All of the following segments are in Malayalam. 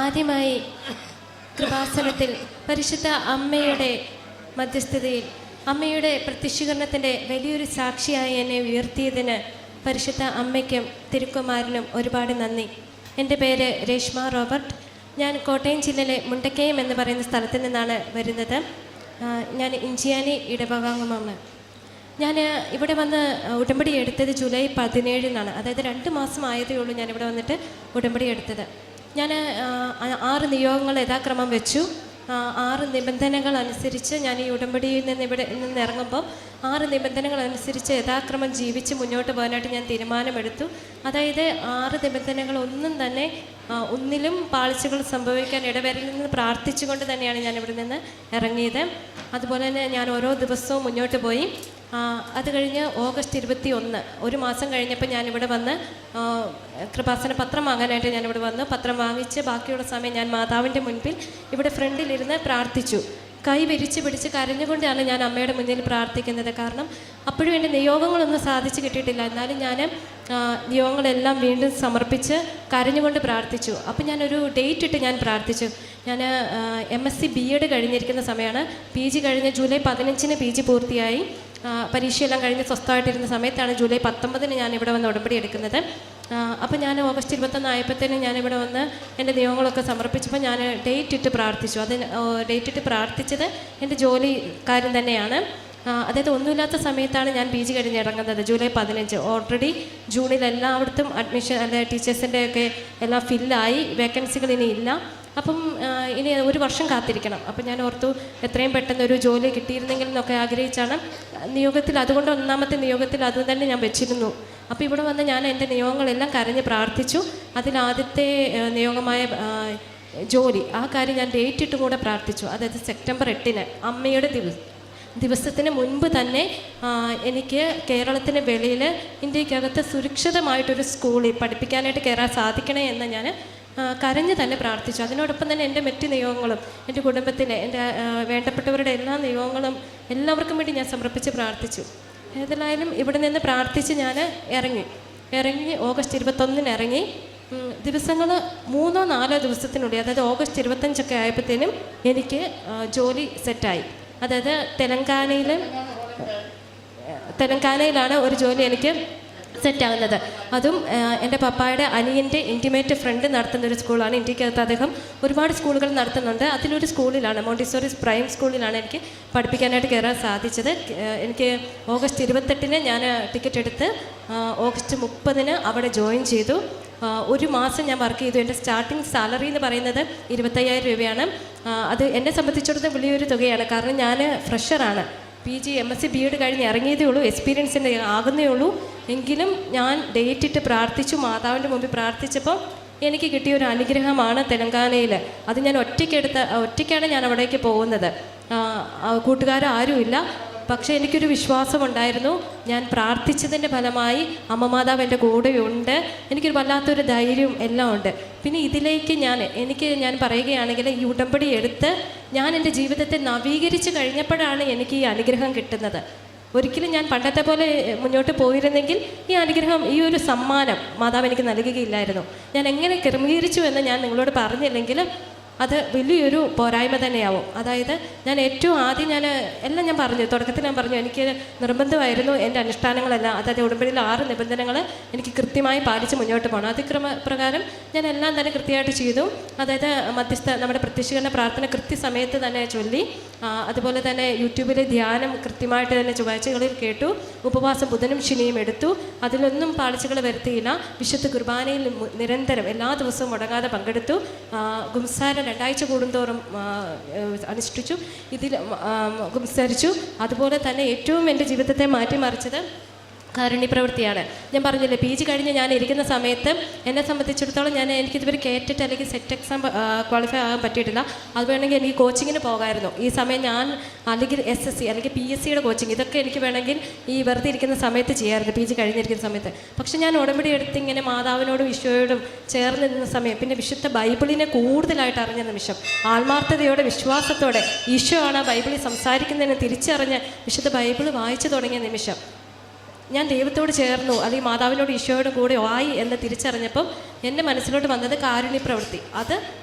ആദ്യമായി കൃപാസനത്തിൽ പരിശുദ്ധ അമ്മയുടെ മധ്യസ്ഥതയിൽ അമ്മയുടെ പ്രത്യക്ഷീകരണത്തിൻ്റെ വലിയൊരു സാക്ഷിയായി എന്നെ ഉയർത്തിയതിന് പരിശുദ്ധ അമ്മയ്ക്കും തിരുക്കുമാരനും ഒരുപാട് നന്ദി. എൻ്റെ പേര് രേഷ്മ റോബർട്ട്. ഞാൻ കോട്ടയം ജില്ലയിലെ മുണ്ടക്കയം എന്ന് പറയുന്ന സ്ഥലത്ത് നിന്നാണ് വരുന്നത്. ഞാൻ ഇഞ്ചിയാനി ഇടവകാംഗമാണ്. ഞാൻ ഇവിടെ വന്ന് ഉടമ്പടി എടുത്തത് ജൂലൈ 17-നാണ്. അതായത് 2 മാസം ആയതേ ഉള്ളൂ ഞാനിവിടെ വന്നിട്ട് ഉടമ്പടി എടുത്തത്. ഞാൻ 6 നിയോഗങ്ങൾ യഥാക്രമം വെച്ചു. 6 നിബന്ധനകൾ അനുസരിച്ച് ഞാൻ ഈ ഉടമ്പടിയിൽ നിന്ന് ഇവിടെ നിന്ന് ഇറങ്ങുമ്പോൾ 6 നിബന്ധനകൾ അനുസരിച്ച് യഥാക്രമം ജീവിച്ച് മുന്നോട്ട് പോകാനായിട്ട് ഞാൻ തീരുമാനമെടുത്തു. അതായത് 6 നിബന്ധനകൾ ഒന്നും തന്നെ ഒന്നിലും പാളിച്ചകൾ സംഭവിക്കാൻ ഇടവരലിൽ പ്രാർത്ഥിച്ചുകൊണ്ട് തന്നെയാണ് ഞാൻ ഇവിടെ നിന്ന് ഇറങ്ങിയത്. അതുപോലെ തന്നെ ഞാൻ ഓരോ ദിവസവും മുന്നോട്ട് പോയി. അത് കഴിഞ്ഞ് ഓഗസ്റ്റ് 21, 1 മാസം കഴിഞ്ഞപ്പോൾ ഞാനിവിടെ വന്ന് കൃപാസന പത്രം വാങ്ങാനായിട്ട് ഞാനിവിടെ വന്നു. പത്രം വാങ്ങിച്ച് ബാക്കിയുള്ള സമയം ഞാൻ മാതാവിൻ്റെ മുൻപിൽ ഇവിടെ ഫ്രണ്ടിലിരുന്ന് പ്രാർത്ഥിച്ചു. കൈ വിരിച്ച് പിടിച്ച് കരഞ്ഞുകൊണ്ടാണ് ഞാൻ അമ്മയുടെ മുന്നിൽ പ്രാർത്ഥിക്കുന്നത്. കാരണം അപ്പോഴും എൻ്റെ നിയോഗങ്ങളൊന്നും സാധിച്ചു കിട്ടിയിട്ടില്ല. എന്നാലും ഞാൻ നിയോഗങ്ങളെല്ലാം വീണ്ടും സമർപ്പിച്ച് കരഞ്ഞുകൊണ്ട് പ്രാർത്ഥിച്ചു. അപ്പോൾ ഞാനൊരു ഡേറ്റ് ഇട്ട് ഞാൻ പ്രാർത്ഥിച്ചു. ഞാൻ MSc B.Ed കഴിഞ്ഞിരിക്കുന്ന സമയമാണ്. PG കഴിഞ്ഞ് ജൂലൈ 15-ന് PG പൂർത്തിയായി. പരീക്ഷയെല്ലാം കഴിഞ്ഞ് സ്വസ്ഥമായിട്ടിരുന്ന സമയത്താണ് ജൂലൈ 19-ന് ഞാനിവിടെ വന്ന് ഉടമ്പടി എടുക്കുന്നത്. അപ്പോൾ ഞാൻ ഓഗസ്റ്റ് 21 ആയപ്പോഴത്തേനും ഞാനിവിടെ വന്ന് എൻ്റെ നിയമങ്ങളൊക്കെ സമർപ്പിച്ചപ്പോൾ ഞാൻ ഡേറ്റ് ഇട്ട് പ്രാർത്ഥിച്ചു. അത് ഡേറ്റ് ഇട്ട് പ്രാർത്ഥിച്ചത് എൻ്റെ ജോലിക്കാരൻ തന്നെയാണ്. അതായത് ഒന്നുമില്ലാത്ത സമയത്താണ് ഞാൻ PG കഴിഞ്ഞ് ഇറങ്ങുന്നത്. ജൂലൈ 15. ഓൾറെഡി ജൂണിൽ എല്ലായിടത്തും അഡ്മിഷൻ അല്ലെ ടീച്ചേഴ്സിൻ്റെ ഒക്കെ എല്ലാം ഫില്ലായി. വേക്കൻസികൾ ഇനി ഇല്ല. അപ്പം ഇനി 1 വർഷം കാത്തിരിക്കണം. അപ്പം ഞാൻ ഓർത്തു എത്രയും പെട്ടെന്ന് ഒരു ജോലി കിട്ടിയിരുന്നെങ്കിൽ എന്നൊക്കെ ആഗ്രഹിച്ചാണ് നിയോഗത്തിൽ. അതുകൊണ്ട് 1ാമത്തെ നിയോഗത്തിൽ അത് തന്നെ ഞാൻ വെച്ചിരുന്നു. അപ്പോൾ ഇവിടെ വന്ന് ഞാൻ എൻ്റെ നിയോഗങ്ങളെല്ലാം കരഞ്ഞ് പ്രാർത്ഥിച്ചു. അതിലാദ്യത്തെ നിയോഗമായ ജോലി, ആ കാര്യം ഞാൻ ഡേറ്റ് ഇട്ടും കൂടെ പ്രാർത്ഥിച്ചു. അതായത് സെപ്റ്റംബർ 8-ന് അമ്മയുടെ ദിവസത്തിന് മുൻപ് തന്നെ എനിക്ക് കേരളത്തിന് വെളിയിൽ ഇന്ത്യക്കകത്ത് സുരക്ഷിതമായിട്ടൊരു സ്കൂളിൽ പഠിപ്പിക്കാനായിട്ട് കയറാൻ സാധിക്കണേ എന്ന് ഞാൻ കരഞ്ഞ് തന്നെ പ്രാർത്ഥിച്ചു. അതിനോടൊപ്പം തന്നെ എൻ്റെ മറ്റ് നിയോഗങ്ങളും എൻ്റെ കുടുംബത്തിലെ എൻ്റെ വേണ്ടപ്പെട്ടവരുടെ എല്ലാ നിയോഗങ്ങളും എല്ലാവർക്കും വേണ്ടി ഞാൻ സമർപ്പിച്ച് പ്രാർത്ഥിച്ചു. ഏതായാലും ഇവിടെ നിന്ന് പ്രാർത്ഥിച്ച് ഞാൻ ഇറങ്ങി ഓഗസ്റ്റ് 21-ന് ഇറങ്ങി. ദിവസങ്ങൾ 3-4 ദിവസത്തിനുള്ളിൽ, അതായത് ഓഗസ്റ്റ് 25 ആയപ്പോഴത്തേനും എനിക്ക് ജോലി സെറ്റായി. അതായത് തെലങ്കാനയിലാണ് ഒരു ജോലി എനിക്ക് സെറ്റാകുന്നത്. അതും എൻ്റെ പപ്പായുടെ അനിയൻ്റെ ഇൻറ്റിമേറ്റ് ഫ്രണ്ട് നടത്തുന്നൊരു സ്കൂളാണ്. ഇന്ത്യക്കകത്ത് അദ്ദേഹം ഒരുപാട് സ്കൂളുകൾ നടത്തുന്നുണ്ട്. അതിലൊരു സ്കൂളിലാണ്, മോണ്ടിസോറി പ്രൈം സ്കൂളിലാണ് എനിക്ക് പഠിപ്പിക്കാനായിട്ട് കയറാൻ സാധിച്ചത്. എനിക്ക് ഓഗസ്റ്റ് 28-ന് ഞാൻ ടിക്കറ്റ് എടുത്ത് ഓഗസ്റ്റ് 30-ന് അവിടെ ജോയിൻ ചെയ്തു. 1 മാസം ഞാൻ വർക്ക് ചെയ്തു. എൻ്റെ സ്റ്റാർട്ടിങ് സാലറി എന്ന് പറയുന്നത് 25,000 രൂപയാണ്. അത് എന്നെ സംബന്ധിച്ചിടത്തോളം വലിയൊരു തുകയാണ്. കാരണം ഞാൻ ഫ്രഷറാണ്. PG MSc B.Ed കഴിഞ്ഞ് ഇറങ്ങിയതേ ഉള്ളൂ, എക്സ്പീരിയൻസിൻ്റെ ആകുന്നേ ഉള്ളൂ. എങ്കിലും ഞാൻ ഡേറ്റ് ഇട്ട് പ്രാർത്ഥിച്ചു. മാതാവിൻ്റെ മുമ്പിൽ പ്രാർത്ഥിച്ചപ്പോൾ എനിക്ക് കിട്ടിയൊരു അനുഗ്രഹമാണ് തെലങ്കാനയിൽ. അത് ഞാൻ ഒറ്റയ്ക്കാണ് ഞാൻ അവിടേക്ക് പോകുന്നത്. കൂട്ടുകാരും പക്ഷേ എനിക്കൊരു വിശ്വാസമുണ്ടായിരുന്നു. ഞാൻ പ്രാർത്ഥിച്ചതിൻ്റെ ഫലമായി അമ്മ മാതാവ് എൻ്റെ കൂടെയുണ്ട്. എനിക്കൊരു വല്ലാത്തൊരു ധൈര്യവും എല്ലാം ഉണ്ട്. പിന്നെ ഇതിലേക്ക് ഞാൻ പറയുകയാണെങ്കിൽ ഈ ഉടമ്പടി എടുത്ത് ഞാൻ എൻ്റെ ജീവിതത്തെ നവീകരിച്ച് കഴിഞ്ഞപ്പോഴാണ് എനിക്ക് ഈ അനുഗ്രഹം കിട്ടുന്നത്. ഒരിക്കലും ഞാൻ പണ്ടത്തെ പോലെ മുന്നോട്ട് പോയിരുന്നെങ്കിൽ ഈ അനുഗ്രഹം, ഈ ഒരു സമ്മാനം മാതാവ് എനിക്ക് നൽകുകയില്ലായിരുന്നു. ഞാൻ എങ്ങനെ ക്രമീകരിച്ചു എന്ന് ഞാൻ നിങ്ങളോട് പറഞ്ഞില്ലെങ്കിൽ അത് വലിയൊരു പോരായ്മ തന്നെയാവും. അതായത് ഞാൻ ഏറ്റവും ആദ്യം എല്ലാം ഞാൻ പറഞ്ഞു, തുടക്കത്തിൽ ഞാൻ പറഞ്ഞു എനിക്ക് നിർബന്ധമായിരുന്നു എൻ്റെ അനുഷ്ഠാനങ്ങളെല്ലാം, അതായത് ഉടമ്പടിയിൽ 6 നിബന്ധനകൾ എനിക്ക് കൃത്യമായി പാലിച്ച് മുന്നോട്ട് പോകണം. അതിക്രമപ്രകാരം ഞാൻ എല്ലാം തന്നെ കൃത്യമായിട്ട് ചെയ്തു. അതായത് നമ്മുടെ പ്രത്യക്ഷീകരണ പ്രാർത്ഥന കൃത്യസമയത്ത് തന്നെ ചൊല്ലി. അതുപോലെ തന്നെ യൂട്യൂബിൽ ധ്യാനം കൃത്യമായിട്ട് തന്നെ ചൊവ്വാഴ്ചകളിൽ കേട്ടു. ഉപവാസം ബുധനും ശനിയും എടുത്തു. അതിലൊന്നും പാളിച്ചകൾ വരുത്തിയില്ല. വിശുദ്ധ കുർബാനയിൽ നിരന്തരം എല്ലാ ദിവസവും മുടങ്ങാതെ പങ്കെടുത്തു. ഗുംസാരം 2 ആഴ്ച കൂടുന്തോറും അനുഷ്ഠിച്ചു. ഇതിൽ സംസാരിച്ചു. അതുപോലെ തന്നെ ഏറ്റവും എൻ്റെ ജീവിതത്തെ മാറ്റിമറിച്ചത് കാരുണ്യപ്രവൃത്തിയാണ്. ഞാൻ പറഞ്ഞില്ലേ, PG കഴിഞ്ഞ് ഞാൻ ഇരിക്കുന്ന സമയത്ത് എന്നെ സംബന്ധിച്ചിടത്തോളം എനിക്കിതുവരെ കേറ്റിട്ട് അല്ലെങ്കിൽ സെറ്റ് എക്സാം ക്വാളിഫൈ ആകാൻ പറ്റിയിട്ടില്ല. അത് വേണമെങ്കിൽ എനിക്ക് കോച്ചിങ്ങിന് പോകാമായിരുന്നു. ഈ സമയം ഞാൻ അല്ലെങ്കിൽ SSC അല്ലെങ്കിൽ PSCയുടെ കോച്ചിങ് ഇതൊക്കെ എനിക്ക് വേണമെങ്കിൽ ഈ വെറുതെ ഇരിക്കുന്ന സമയത്ത് ചെയ്യാമായിരുന്നു, PG കഴിഞ്ഞിരിക്കുന്ന സമയത്ത്. പക്ഷെ ഞാൻ ഉടമ്പടി എടുത്ത് ഇങ്ങനെ മാതാവിനോടും ഈശോയോടും ചേർന്ന് നിന്ന സമയം, പിന്നെ വിശുദ്ധ ബൈബിളിനെ കൂടുതലായിട്ട് അറിഞ്ഞ നിമിഷം, ആത്മാർത്ഥതയോടെ വിശ്വാസത്തോടെ ഈശോയാണ് ബൈബിളിൽ സംസാരിക്കുന്നതിന് തിരിച്ചറിഞ്ഞ് വിശുദ്ധ ബൈബിൾ വായിച്ചു തുടങ്ങിയ നിമിഷം ഞാൻ ദൈവത്തോട് ചേർന്നു, അല്ലെങ്കിൽ മാതാവിനോട് ഈശോയോടും കൂടെ ആയി എന്ന് തിരിച്ചറിഞ്ഞപ്പം എൻ്റെ മനസ്സിലോട്ട് വന്നത് കാരുണ്യപ്രവൃത്തി. അത്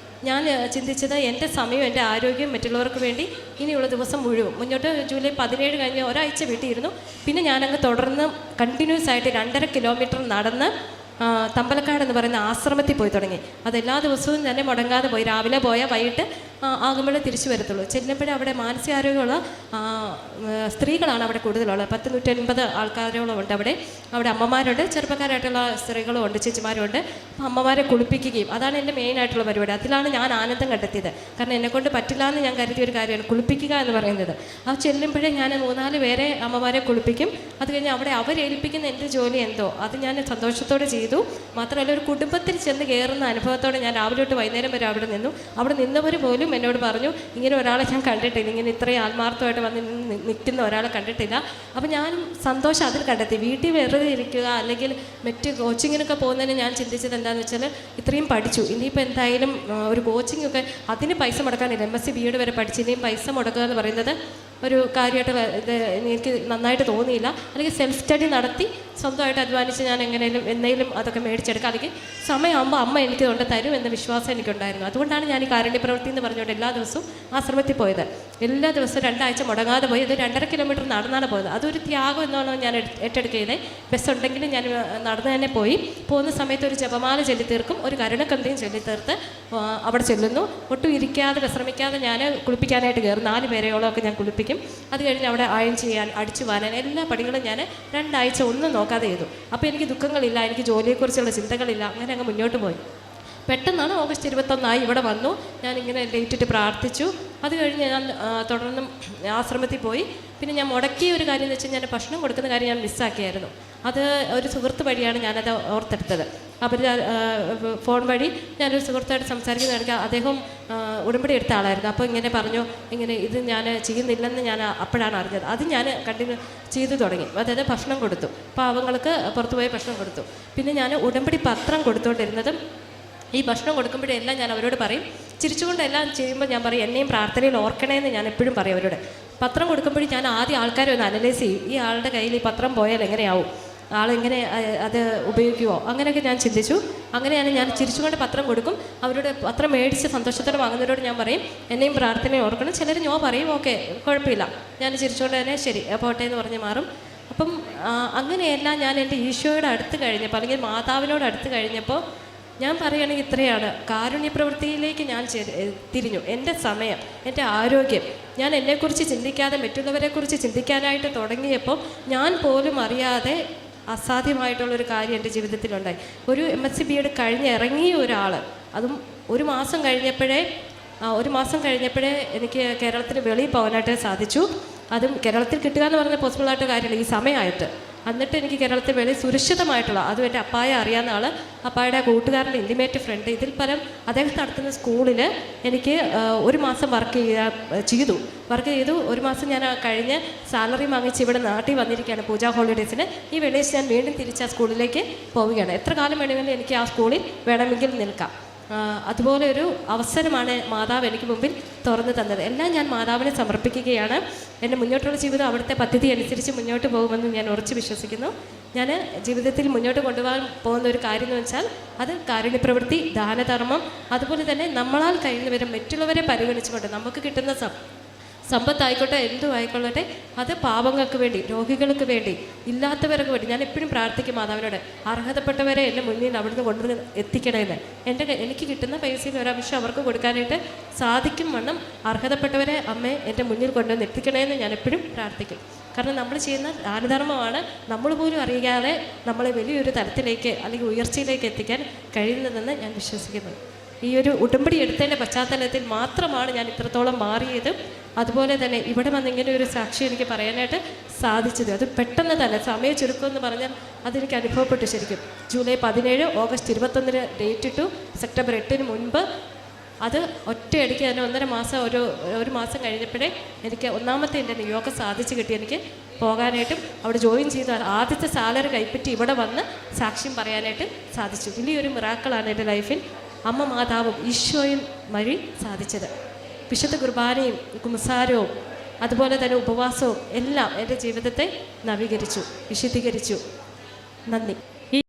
ഞാൻ ചിന്തിച്ചത് എൻ്റെ സമയവും എൻ്റെ ആരോഗ്യവും മറ്റുള്ളവർക്ക് വേണ്ടി ഇനിയുള്ള ദിവസം മുഴുവൻ മുന്നോട്ട് ജൂലൈ 17 കഴിഞ്ഞ് ഒരാഴ്ച വീട്ടിലിരുന്നു. പിന്നെ ഞാനങ്ങ് തുടർന്ന് കണ്ടിന്യൂസ് ആയിട്ട് 2.5 കിലോമീറ്റർ നടന്ന് തമ്പലക്കാട് എന്ന് പറയുന്ന ആശ്രമത്തിൽ പോയി തുടങ്ങി. അത് എല്ലാ ദിവസവും തന്നെ മുടങ്ങാതെ പോയി. രാവിലെ പോയാൽ വൈകിട്ട് ആകുമ്പോഴേ തിരിച്ചു വരത്തുള്ളൂ. ചെല്ലുമ്പോഴേ അവിടെ മാനസികാരോഗ്യമുള്ള സ്ത്രീകളാണ് അവിടെ കൂടുതലുള്ളത്. 150 ആൾക്കാരോളം ഉണ്ട് അവിടെ. അമ്മമാരുണ്ട്, ചെറുപ്പക്കാരായിട്ടുള്ള സ്ത്രീകളും ഉണ്ട്, ചേച്ചിമാരും ഉണ്ട്. അപ്പോൾ അമ്മമാരെ കുളിപ്പിക്കുകയും അതാണ് എൻ്റെ മെയിനായിട്ടുള്ള പരിപാടി. അതിലാണ് ഞാൻ ആനന്ദം കണ്ടെത്തിയത്. കാരണം എന്നെക്കൊണ്ട് പറ്റില്ല എന്ന് ഞാൻ കരുതിയ ഒരു കാര്യമാണ് കുളിപ്പിക്കുക എന്ന് പറയുന്നത്. ആ ചെല്ലുമ്പോഴേ ഞാൻ 3-4 പേരെ അമ്മമാരെ കുളിപ്പിക്കും. അത് കഴിഞ്ഞ് അവിടെ അവരേൽപ്പിക്കുന്ന എൻ്റെ ജോലി എന്തോ അത് ഞാൻ സന്തോഷത്തോടെ ചെയ്തു. മാത്രമല്ല ഒരു കുടുംബത്തിൽ ചെന്ന് കയറുന്ന അനുഭവത്തോടെ ഞാൻ രാവിലെ തൊട്ട് വൈകുന്നേരം വരെ അവിടെ നിന്നു. അവിടെ നിന്നവർ പോലും എന്നോട് പറഞ്ഞു, ഇങ്ങനെ ഒരാളെ ഞാൻ കണ്ടിട്ടില്ല, ഇങ്ങനെ ഇത്രയും ആത്മാർത്ഥമായിട്ട് വന്ന് നിൽക്കുന്ന ഒരാളെ കണ്ടിട്ടില്ല. അപ്പോൾ ഞാനും സന്തോഷം അതിൽ കണ്ടെത്തി. വീട്ടിൽ വെറുതെ ഇരിക്കുക അല്ലെങ്കിൽ മറ്റ് കോച്ചിങ്ങിനൊക്കെ പോകുന്നതിന് ഞാൻ ചിന്തിച്ചത് എന്താണെന്ന് വെച്ചാൽ ഇത്രയും പഠിച്ചു, ഇനിയിപ്പോൾ എന്തായാലും ഒരു കോച്ചിങ്ങൊക്കെ അതിന് പൈസ മുടക്കാനില്ല. MSc BEd വരെ പഠിച്ച് ഇനിയും പൈസ മുടക്കുക എന്ന് പറയുന്നത് ഒരു കാര്യമായിട്ട് ഇത് എനിക്ക് നന്നായിട്ട് തോന്നിയില്ല. അല്ലെങ്കിൽ സെൽഫ് സ്റ്റഡി നടത്തി സ്വന്തമായിട്ട് അധ്വാനിച്ച് ഞാൻ എന്തെങ്കിലും അതൊക്കെ മേടിച്ചെടുക്കുക. അല്ലെങ്കിൽ സമയമാകുമ്പോൾ അമ്മ എനിക്ക് കൊണ്ട് തരും എന്ന വിശ്വാസം എനിക്കുണ്ടായിരുന്നു. അതുകൊണ്ടാണ് ഞാൻ ഈ കാരുണ്യ പ്രവൃത്തി എന്ന് പറഞ്ഞുകൊണ്ട് എല്ലാ ദിവസവും ആശ്രമത്തിൽ പോയത്. എല്ലാ ദിവസവും 2 ആഴ്ച മുടങ്ങാതെ പോയി. അത് 2.5 കിലോമീറ്റർ നടന്നാണ് പോയത്. അതൊരു ത്യാഗം എന്നാണ് ഞാൻ ഏറ്റെടുക്കുന്നത്. ബസ് ഉണ്ടെങ്കിലും ഞാൻ നടന്ന് തന്നെ പോയി. പോകുന്ന സമയത്ത് ഒരു ജപമാല ചൊല്ലി തീർക്കും, ഒരു കരുണക്കന്തിയും ചൊല്ലി തീർത്ത് അവിടെ ചെല്ലുന്നു. ഒട്ടും ഇരിക്കാതെ വിശ്രമിക്കാതെ ഞാൻ കുളിപ്പിക്കാനായിട്ട് കയറും. 4 പേരെയോളമൊക്കെ ഞാൻ കുളിപ്പിക്കും. അത് കഴിഞ്ഞ് അവിടെ അയൺ ചെയ്യാൻ, അടിച്ചു വാരാൻ എല്ലാ പണികളും ഞാൻ 2 ആഴ്ച ഒന്നും നോക്കാതെ ചെയ്തു. അപ്പോൾ എനിക്ക് ദുഃഖങ്ങളില്ല, എനിക്ക് ജോലിയെക്കുറിച്ചുള്ള ചിന്തകളില്ല. അങ്ങനെ അങ്ങ് മുന്നോട്ട് പോയി. പെട്ടെന്നാണ് ഓഗസ്റ്റ് 21 ഇവിടെ വന്നു. ഞാനിങ്ങനെ ഡേറ്റിട്ട് പ്രാർത്ഥിച്ചു. അത് കഴിഞ്ഞ് ഞാൻ തുടർന്നും ആശ്രമത്തിൽ പോയി. പിന്നെ ഞാൻ മുടക്കിയ ഒരു കാര്യം എന്ന് വെച്ചാൽ ഞാൻ ഭക്ഷണം കൊടുക്കുന്ന കാര്യം ഞാൻ മിസ്സാക്കിയായിരുന്നു. അത് ഒരു സുഹൃത്ത് വഴിയാണ് ഞാനത് ഓർത്തെടുത്തത്. അവർ ഫോൺ വഴി ഞാനൊരു സുഹൃത്തായിട്ട് സംസാരിക്കുന്ന അദ്ദേഹം ഉടമ്പടി എടുത്ത ആളായിരുന്നു. അപ്പോൾ ഇങ്ങനെ പറഞ്ഞു, ഇങ്ങനെ ഇത് ഞാൻ ചെയ്യുന്നില്ലെന്ന് ഞാൻ അപ്പോഴാണ് അറിഞ്ഞത്. അത് ഞാൻ കണ്ടിന്യൂ ചെയ്തു തുടങ്ങി. അതായത് ഭക്ഷണം കൊടുത്തു, പാവങ്ങൾക്ക് പുറത്തുപോയി ഭക്ഷണം കൊടുത്തു. പിന്നെ ഞാൻ ഉടമ്പടി പത്രം കൊടുത്തുകൊണ്ടിരുന്നതും ഈ ഭക്ഷണം കൊടുക്കുമ്പോഴെല്ലാം ഞാൻ അവരോട് പറയും, ചിരിച്ചുകൊണ്ട് എല്ലാം ചെയ്യുമ്പോൾ ഞാൻ പറയും, എന്നെയും പ്രാർത്ഥനയിൽ ഓർക്കണേന്ന് ഞാൻ എപ്പോഴും പറയും അവരോട്. പത്രം കൊടുക്കുമ്പോഴും ഞാൻ ആദ്യം ആൾക്കാരെ ഒന്ന് അനലൈസ് ചെയ്യും. ഈ ആളുടെ കയ്യിൽ ഈ പത്രം പോയാൽ എങ്ങനെയാവും, ആളെങ്ങനെ അത് ഉപയോഗിക്കുമോ, അങ്ങനെയൊക്കെ ഞാൻ ചിന്തിച്ചു. അങ്ങനെയാണ് ഞാൻ ചിരിച്ചുകൊണ്ട് പത്രം കൊടുക്കും. അവരോട് പത്രം മേടിച്ച് സന്തോഷത്തോടെ വാങ്ങുന്നവരോട് ഞാൻ പറയും, എന്നെയും പ്രാർത്ഥനയും ഓർക്കണം. ചിലർ ഞാൻ പറയും, ഓക്കെ കുഴപ്പമില്ല, ഞാൻ ചിരിച്ചുകൊണ്ട് തന്നെ ശരി പോട്ടെ എന്ന് പറഞ്ഞ് മാറും. അപ്പം അങ്ങനെയെല്ലാം ഞാൻ എൻ്റെ ഈശോയുടെ അടുത്ത് കഴിഞ്ഞപ്പോൾ അല്ലെങ്കിൽ മാതാവിനോട് അടുത്ത് കഴിഞ്ഞപ്പോൾ ഞാൻ പറയുകയാണെങ്കിൽ ഇത്രയാണ്, കാരുണ്യ പ്രവൃത്തിയിലേക്ക് ഞാൻ തിരിഞ്ഞു. എൻ്റെ സമയം, എൻ്റെ ആരോഗ്യം, ഞാൻ എന്നെക്കുറിച്ച് ചിന്തിക്കാതെ മറ്റുള്ളവരെക്കുറിച്ച് ചിന്തിക്കാനായിട്ട് തുടങ്ങിയപ്പോൾ ഞാൻ പോലും അറിയാതെ അസാധ്യമായിട്ടുള്ളൊരു കാര്യം എൻ്റെ ജീവിതത്തിലുണ്ടായി. ഒരു MSc BEd കഴിഞ്ഞ് ഇറങ്ങിയ ഒരാൾ, അതും ഒരു മാസം കഴിഞ്ഞപ്പോഴേ എനിക്ക് കേരളത്തിന് വെളിയിൽ പോകാനായിട്ട് സാധിച്ചു. അതും കേരളത്തിൽ കിട്ടുക എന്ന് പറഞ്ഞ പോസിബിളായിട്ട് കാര്യമില്ല ഈ സമയമായിട്ട്. എന്നിട്ട് എനിക്ക് കേരളത്തിൽ വെളിയിൽ സുരക്ഷിതമായിട്ടുള്ള, അതും എൻ്റെ അപ്പായെ അറിയാവുന്ന ആൾ, അപ്പായുടെ കൂട്ടുകാരൻ്റെ ഇൻറ്റിമേറ്റ് ഫ്രണ്ട്, ഇതിൽ പരം അദ്ദേഹം നടത്തുന്ന സ്കൂളിൽ എനിക്ക് 1 മാസം വർക്ക് ചെയ്തു. 1 മാസം ഞാൻ കഴിഞ്ഞ് സാലറി വാങ്ങിച്ച് ഇവിടെ നാട്ടിൽ വന്നിരിക്കുകയാണ് പൂജാ ഹോളിഡേയ്സിന്. ഈ വെള്ളിയാഴ്ച ഞാൻ വീണ്ടും തിരിച്ച് ആ സ്കൂളിലേക്ക് പോവുകയാണ്. എത്ര കാലം വേണമെങ്കിലും എനിക്ക് ആ സ്കൂളിൽ വേണമെങ്കിൽ നിൽക്കാം. അതുപോലെ ഒരു അവസരമാണ് മാതാവ് എനിക്ക് മുമ്പിൽ തുറന്നു തന്നത്. എല്ലാം ഞാൻ മാതാവിനെ സമർപ്പിക്കുകയാണ്. എൻ്റെ മുന്നോട്ടുള്ള ജീവിതം അവിടുത്തെ പദ്ധതി അനുസരിച്ച് മുന്നോട്ട് പോകുമെന്ന് ഞാൻ ഉറച്ചു വിശ്വസിക്കുന്നു. ഞാൻ ജീവിതത്തിൽ മുന്നോട്ട് കൊണ്ടുപോകാൻ പോകുന്ന ഒരു കാര്യം എന്ന് വെച്ചാൽ അത് കാരുണ്യപ്രവൃത്തി, ദാനധർമ്മം, അതുപോലെ തന്നെ നമ്മളാൽ കഴിയുന്നവരെ മറ്റുള്ളവരെ പരിഗണിച്ചുകൊണ്ട് നമുക്ക് കിട്ടുന്ന സമ്പത്തായിക്കോട്ടെ എന്തും ആയിക്കൊള്ളട്ടെ, അത് പാവങ്ങൾക്ക് വേണ്ടി, രോഗികൾക്ക് വേണ്ടി, ഇല്ലാത്തവർക്ക് വേണ്ടി ഞാൻ എപ്പോഴും പ്രാർത്ഥിക്കും മാതാവിനോട്, അർഹതപ്പെട്ടവരെ എൻ്റെ മുന്നിൽ അവിടുന്ന് കൊണ്ടുവന്ന് എത്തിക്കണമെന്ന്. എനിക്ക് കിട്ടുന്ന പൈസയിൽ ഒരംശം അവർക്ക് കൊടുക്കാനായിട്ട് സാധിക്കും വണ്ണം അർഹതപ്പെട്ടവരെ അമ്മേ എൻ്റെ മുന്നിൽ കൊണ്ടുവന്ന് എത്തിക്കണമെന്ന് ഞാൻ എപ്പോഴും പ്രാർത്ഥിക്കും. കാരണം നമ്മൾ ചെയ്യുന്ന ദാനധർമ്മമാണ് നമ്മൾ പോലും അറിയാതെ നമ്മളെ വലിയൊരു തലത്തിലേക്ക് അല്ലെങ്കിൽ ഉയർച്ചയിലേക്ക് എത്തിക്കാൻ കഴിയുന്നതെന്ന് ഞാൻ വിശ്വസിക്കുന്നു. ഈ ഒരു ഉടമ്പടി എടുത്തതിൻ്റെ പശ്ചാത്തലത്തിൽ മാത്രമാണ് ഞാൻ ഇത്രത്തോളം മാറിയത്. അതുപോലെ തന്നെ ഇവിടെ വന്ന് ഇങ്ങനെ ഒരു സാക്ഷി എനിക്ക് പറയാനായിട്ട് സാധിച്ചത്. അത് പെട്ടെന്ന് തന്നെ സമയ ചുരുക്കമെന്ന് പറഞ്ഞാൽ അതെനിക്ക് അനുഭവപ്പെട്ടു. ശരിക്കും ജൂലൈ 17, ഓഗസ്റ്റ് 21 ഡേറ്റ് ഇട്ടു. സെപ്റ്റംബർ 8 മുൻപ് അത് ഒറ്റയടിക്ക് തന്നെ 1.5 മാസം ഒരു മാസം കഴിഞ്ഞപ്പോഴേ എനിക്ക് ഒന്നാമത്തെ എൻ്റെ നിയോഗം സാധിച്ചു കിട്ടി. എനിക്ക് പോകാനായിട്ടും അവിടെ ജോയിൻ ചെയ്ത് ആദ്യത്തെ സാലറി കൈപ്പറ്റി ഇവിടെ വന്ന് സാക്ഷ്യം പറയാനായിട്ട് സാധിച്ചു. വലിയൊരു മിറാക്കിളാണ് എൻ്റെ ലൈഫിൽ അമ്മ മാതാവും ഈശോയും വഴി സാധിച്ചത്. വിശുദ്ധ കുർബാനയും കുമ്പസാരവും അതുപോലെ തന്നെ ഉപവാസവും എല്ലാം എൻ്റെ ജീവിതത്തെ നവീകരിച്ചു, വിശുദ്ധീകരിച്ചു. നന്ദി.